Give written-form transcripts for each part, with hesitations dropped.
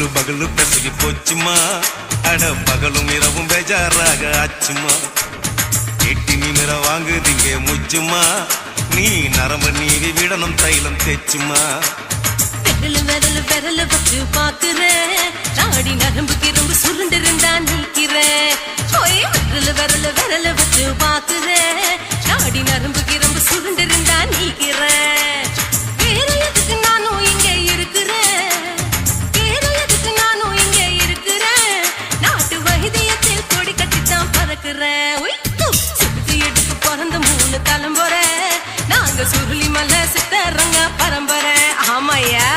பகலு பகலு பெசகி போச்சுமா அட பகலும் இரவும் பேஜாராக ஆச்சுமா எட்டி நிமிர வாங்குதிங்க முச்சுமா நீ நரம்பு நீவி விடணும் தைலம் தேச்சுமா விரலு விரலு விரல வச்சு பாக்குறேன் நாடி நரம்பு கிரம்பு சுருண்டு இருந்தா நீக்கிறேன் விரலு விரலு விரல வச்சு பாக்குறேன் நாடி நரம்பு கிரம்பு சுருண்டு இருந்தா நீக்கிறேன் வேற எதுக்கு நானும் இங்க இருக்கிறேன் வேற எதுக்கு நானும் இங்க இருக்கிறேன் நாட்டு வைத்தியத்தில் கொடி கட்டித்தான் பறக்கிறேன் சுத்தி எடுத்து பிறந்த 3 தலைமுறை நாங்க சுருளி மலை சித்தரங்க பரம்பரை ஆமையா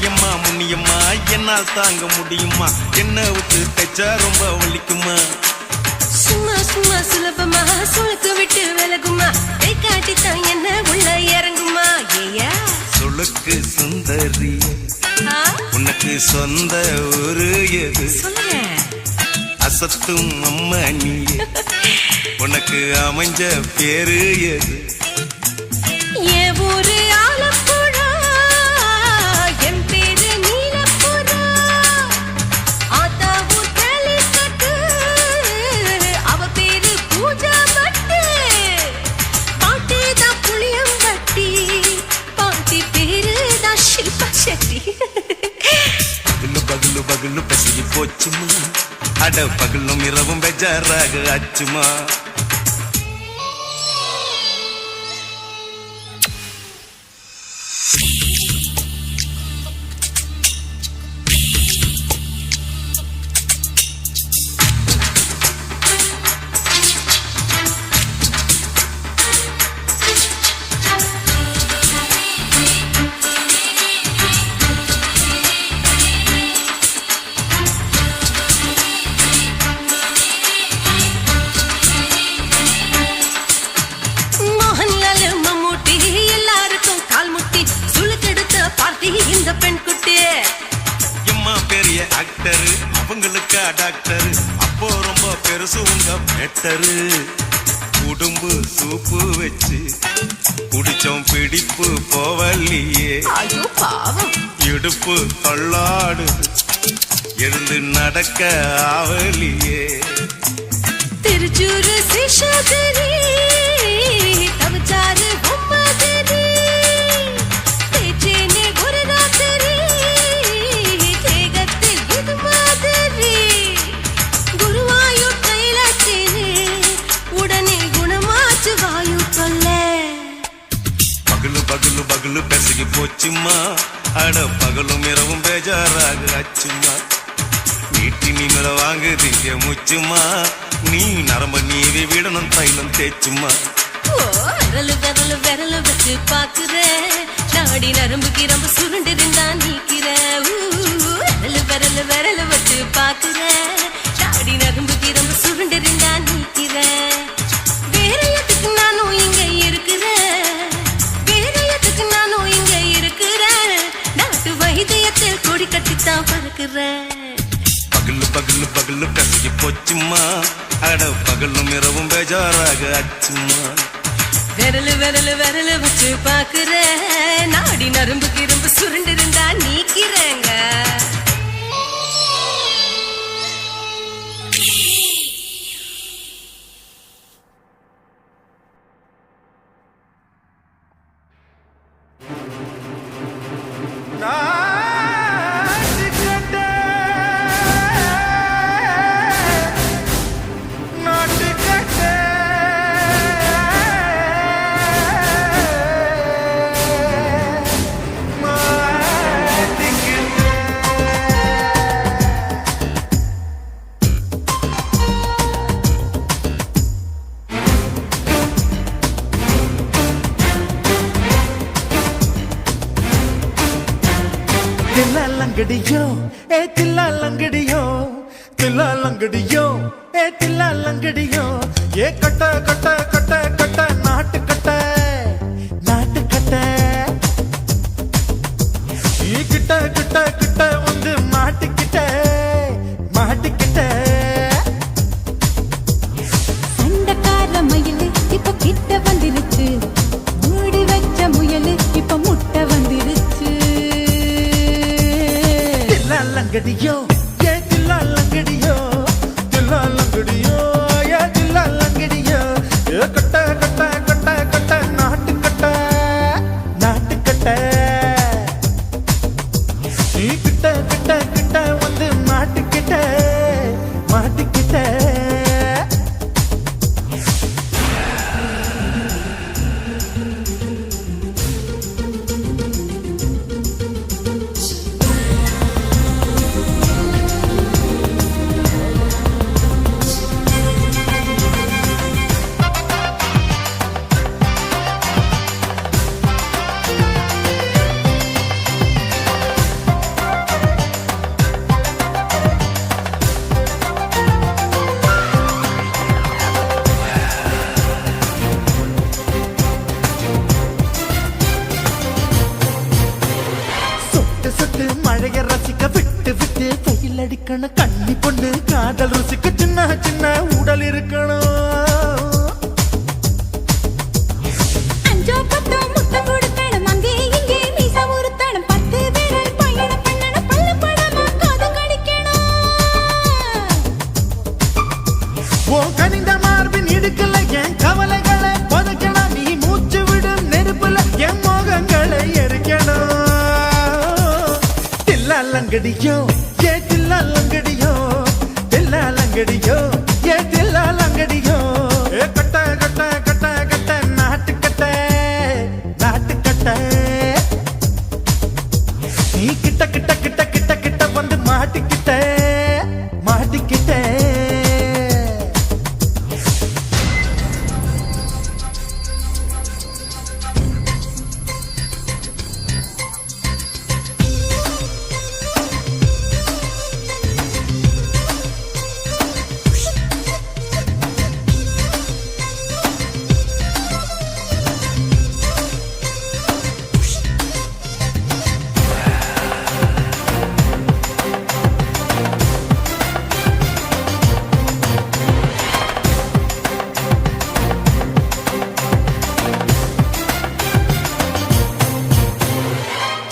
எம்மா முன்னியம்மா என்னால் தாங்க முடியுமா என்ன விட்டு தைச்சா ரொம்ப வலிக்குமா சும்மா சும்மா சுலபமா சுளுக்கு விட்டு விலகுமா கை காட்டித்தான் என்ன உள்ள இறங்குமா ஏயா சுளுக்கு சுந்தரி உனக்கு சொந்த ஊரு எது சொல்லுங்க அசத்தும் அம்மா நீ உனக்கு அமைஞ்ச பேரு எது என் ஊரு ஆலப்புழா என் பேரு நீலப்புறா ஆத்தா ஊர் கேலிக்கட்டு அவ பேரு பூஜா பட்டு பாட்டி தான் புளியம்பட்டி பாட்டி பேரு தான் ஷில்பா செட்டி பகலு பகலு பகலு பெசகி போச்சுமா அட பகலும் இரவும் பெஜாராக ஆச்சுமா இந்த பெண் குட்டி எம்மா பெரிய ஆக்டர் அவங்களுக்கு டாக்டர் அப்போ ரொம்ப பெருசு உங்க மேட்டரு உடும்பு சூப்பு வச்சு குடிச்சோம் பிடிப்பு போவல்லையே ஐயோ பாவம் இடுப்பு தள்ளாடு எழுந்து நடக்க ஆவலியே திருச்சூரு சிஷாதிரி தவச்சாரு பொம்மாதிரி தேச்சேனே குருராத்திரி தேகத்தில் இது மாதிரி குருவாயூர் கைலாச்சேனே உடனே குணமாச்சு வாயு சொல்ல பகலு பகலு பகலு பெசகி போச்சுமா அட பகலும் இரவும் பேஜாராக ஆச்சுமா நீட்டி நிமிர வாங்குதிங்க முச்சுமா நீ நரம்ப நீவி விடணும் தைலம் தேச்சுமா விரலு விரலு விரலு வச்சு பாக்குறேன் நாடி நரம்பு கிரம்பு சுருண்டு இருந்தா நீக்கிறேன் விரலு விரலு விரலு வச்சு பாக்குறேன் நாடி நரம்பு கிரம்பு சுருண்டு இருந்தா நீக்கிறேன் வேற எதுக்கு நானும் இங்க இருக்கிறேன் வேற எதுக்கு நானும் இங்க இருக்கிறேன் நாட்டு வைத்தியத்தில் கொடி கட்டித்தான் பறக்கிறேன் பகலு பகலு பகலு பெசகி போச்சுமா அட பகலும் இரவும் பேஜாராக ஆச்சுமா விரலு விரலு விரலு வச்சு பாக்குறேன் நாடி நரம்பு கிரம்பு சுருண்டு இருந்தா நீக்கிறேங்க தில்லாலங்கடியோ ஏ தில்லாலங்கடியோ தில்லாலங்கடியோ தில்லாலங்கடியோ கட்ட கட்ட கட்ட கட்ட நாட்டு கட்ட நாட்டு கட்ட கிட்ட கிட்ட கிட்ட வந்து மாட்டிக்கிட்ட மாட்டிக்கிட்ட சண்டக்கார மயிலு இப்ப கிட்ட வந்துருச்சு மூடி வச்ச முயலு இப்ப முட்டை வந்துருச்சு தில்லாலங்கடியோ தில்லாலங்கடியோ தில்லாலங்கடியோ தில்லாலங்கடியோ கட்ட கட்ட கட்ட கட்ட நாட்டு கட்ட நாட்டு கட்ட கிட்ட கிட்ட கிட்ட வந்து மாட்டிக்கிட்ட மாட்டிக்கிட்ட சொட்டு மழைய ரசிக்க விட்டு விட்டு வெயில் அடிக்கணும் கண்ணி பொண்ணு காதல் ருசிக்க சின்ன சின்ன உடல் இருக்கணும் அஞ்சோ பத்தோ முட்டை கொடுக்கணும் அங்கே இங்கே மீச உருத்தணும் 10 விரல் பயணம் பண்ணணும் பல்ல படமா காது கடிக்கணும் ஓ கனிந்த மார்பின் இடுக்கல என் கவலைகளை புதைக்கணும் நீ மூச்சு விடும் நெருப்புல என் மோகங்களை எரிக்கணும் தில்லாலங்கடியோ தில்லாலங்கடியோ தில்லாலங்கடியோ தில்லாலங்கடியோ கட்ட கட்ட கட்ட கட்ட நாட்டு கட்ட நாட்டு கட்ட நீ கிட்ட கிட்ட கிட்ட கிட்ட கிட்ட வந்து மாட்டிக்கிட்ட மாட்டிக்கிட்ட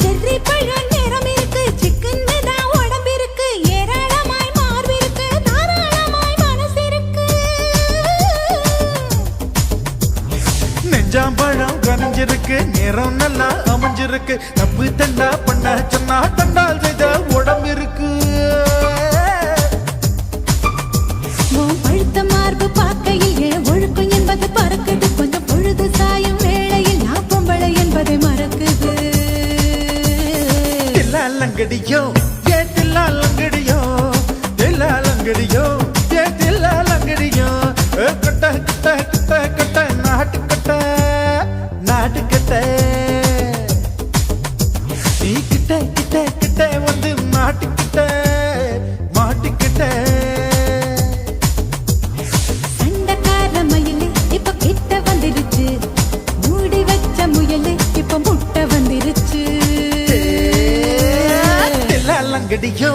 செர்ரி பழம் நிறம் இருக்கு சிக்கன் மேதா உடம்பு இருக்கு ஏராளமாய் மார்பு இருக்கு தாராளமாய் மனசு இருக்கு நெஞ்சாம்பழம் கனிஞ்சிருக்கு நிறம் நல்லா அமைஞ்சிருக்கு தப்பு தண்டா பண்ண சொன்னா தண்டால் செய்த உடம்பு இருக்கு உன் பழுத்த மார்பு பார்க்கையில் என் ஒழுக்கம் என்பது பறக்குது கொஞ்சம் பொழுது சாயும் வேளையில் நான் பொம்பளை என்பதை மறக்குது தில்லாலங்கடியோ தில்லாலங்கடியோ தில்லாலங்கடியோ தில்லாலங்கடியோ கட்ட கட்ட கட்ட கட்ட நாட்டு கட்ட நாட்டு கட்ட நீ கிட்ட கிட்ட கிட்ட வந்து மாட்டிக்கிட்ட மாட்டிக்கிட்ட சண்டக்கார மயிலு இப்ப கிட்ட வந்துருச்சு மூடி வச்ச முயலு இப்ப முட்டை வந்துருச்சு தில்லாலங்கடியோ